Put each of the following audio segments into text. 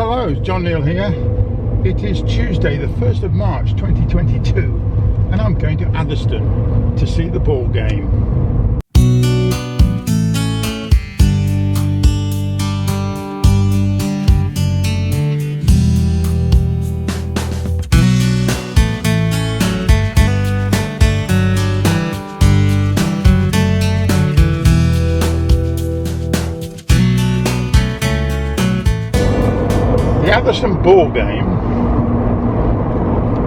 Hello, John Neal here. It is Tuesday the 1st of March 2022 and I'm going to Atherstone to see the ball game. The Atherstone Ball game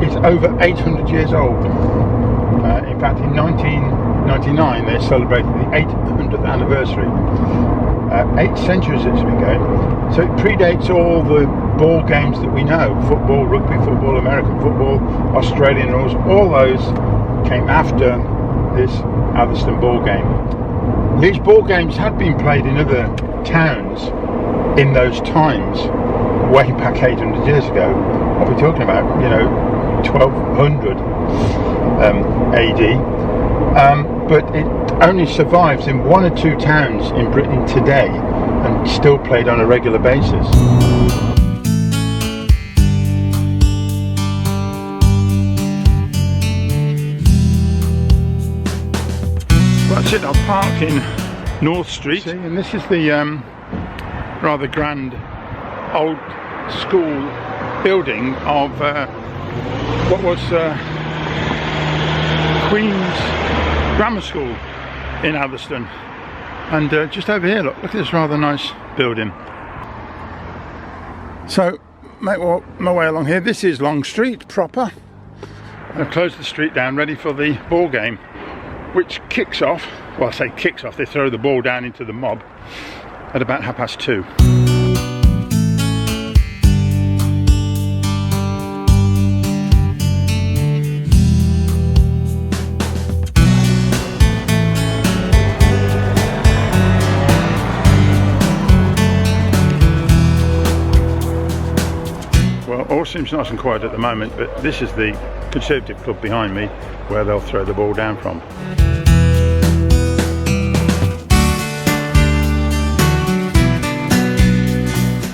is over 800 years old. In fact, in 1999 they celebrated the 800th anniversary. 8 centuries it's been going, so it predates all the ball games that we know: football, rugby, football, American football, Australian rules. All those came after this Atherstone Ball game. These ball games had been played in other towns in those times, way back 800 years ago. What we're talking about, 1200 AD, but it only survives in 1 or 2 towns in Britain today and still played on a regular basis. Well, that's it. I'll park in North Street. See, and this is the rather grand old school building of what was Queen's Grammar School in Atherstone, and just over here, look at this rather nice building. So make my way along here. This is Long Street proper. I've closed the street down, ready for the ball game, which kicks off. Well, I say kicks off, they throw the ball down into the mob at about 2:30. Well, all seems nice and quiet at the moment, but this is the Conservative club behind me where they'll throw the ball down from.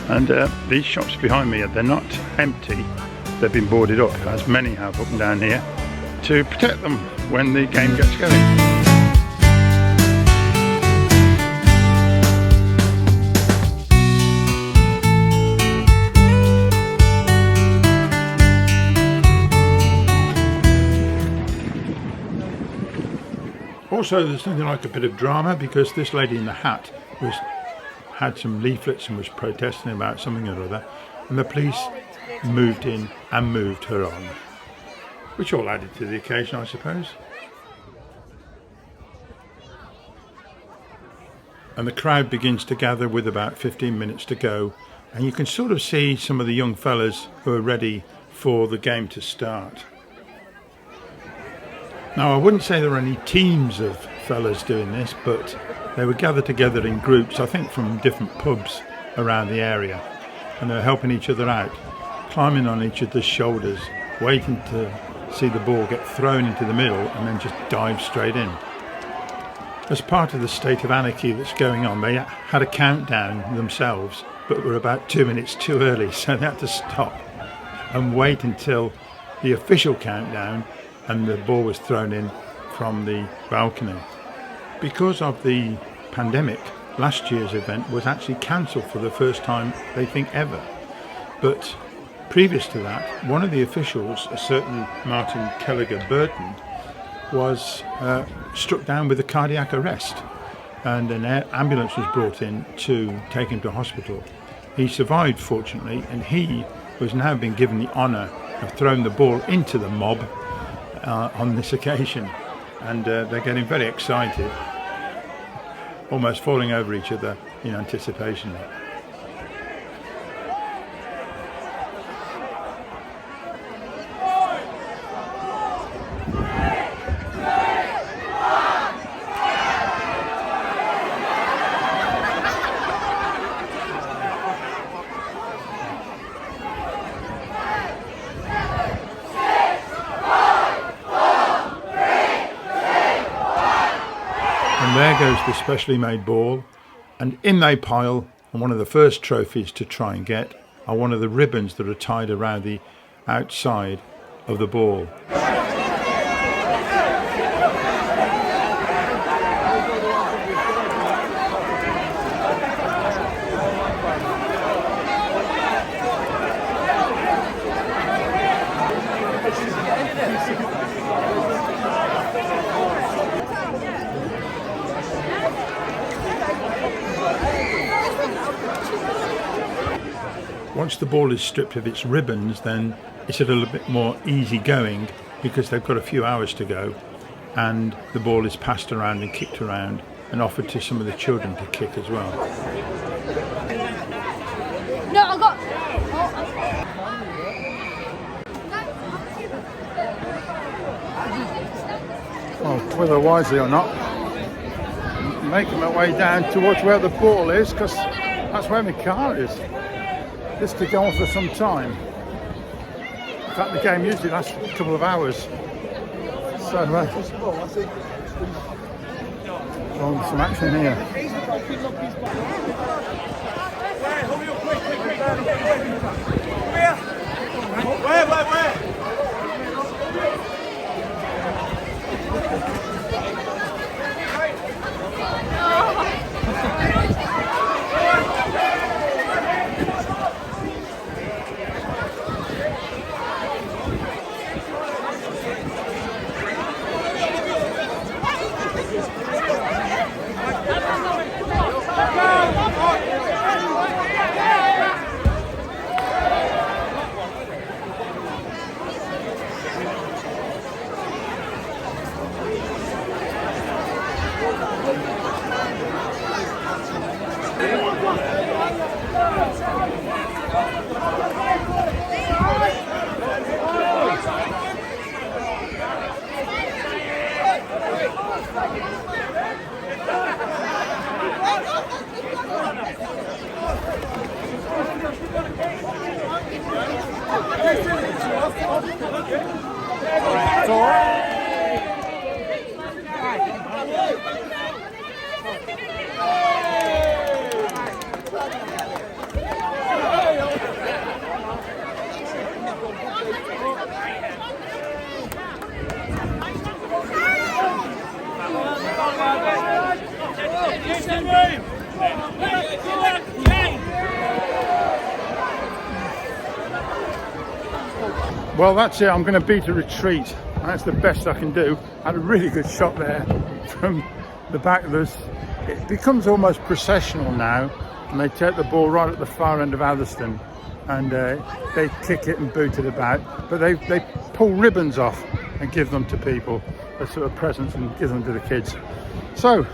And these shops behind me, they're not empty, they've been boarded up, as many have up and down here, to protect them when the game gets going. Also, there's something like a bit of drama, because this lady in the hat had some leaflets and was protesting about something or other, and the police moved in and moved her on, which all added to the occasion, I suppose. And the crowd begins to gather with about 15 minutes to go, and you can sort of see some of the young fellas who are ready for the game to start. Now, I wouldn't say there were any teams of fellas doing this, but they were gathered together in groups, I think from different pubs around the area, and they were helping each other out, climbing on each other's shoulders, waiting to see the ball get thrown into the middle and then just dive straight in. As part of the state of anarchy that's going on, they had a countdown themselves, but were about 2 minutes too early, so they had to stop and wait until the official countdown and the ball was thrown in from the balcony. Because of the pandemic, last year's event was actually cancelled for the first time, they think, ever. But previous to that, one of the officials, a certain Martin Kelliger Burton, was struck down with a cardiac arrest, and an ambulance was brought in to take him to hospital. He survived, fortunately, and he was now being given the honour of throwing the ball into the mob on this occasion, and they're getting very excited, almost falling over each other in anticipation. And there goes the specially made ball, and in they pile, and one of the first trophies to try and get are one of the ribbons that are tied around the outside of the ball. Once the ball is stripped of its ribbons, then it's a little bit more easy going because they've got a few hours to go, and the ball is passed around and kicked around and offered to some of the children to kick as well. No, I got... Well, whether wisely or not, making my way down towards where the ball is, because that's where my car is. This could go on for some time. In fact, the game usually lasts a couple of hours. So, some action here. Where? Well, that's it. I'm going to beat a retreat. That's the best I can do. I had a really good shot there from the back. It becomes almost processional now, and they take the ball right at the far end of Atherstone, and they kick it and boot it about. But they pull ribbons off and give them to people as sort of presents and give them to the kids. So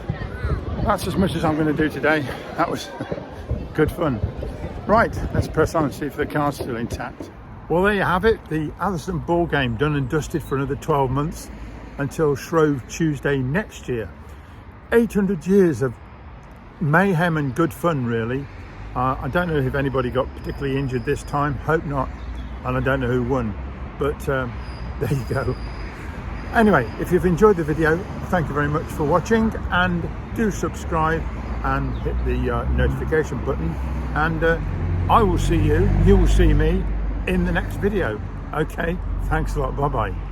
that's as much as I'm going to do today. That was good fun. Right, let's press on and see if the car's still intact. Well, there you have it, the Atherstone Ball game done and dusted for another 12 months until Shrove Tuesday next year. 800 years of mayhem and good fun, really. I don't know if anybody got particularly injured this time, hope not, and I don't know who won, but there you go. Anyway, if you've enjoyed the video, thank you very much for watching, and do subscribe and hit the notification button, and I will see you will see me in the next video. Okay, thanks a lot, bye bye.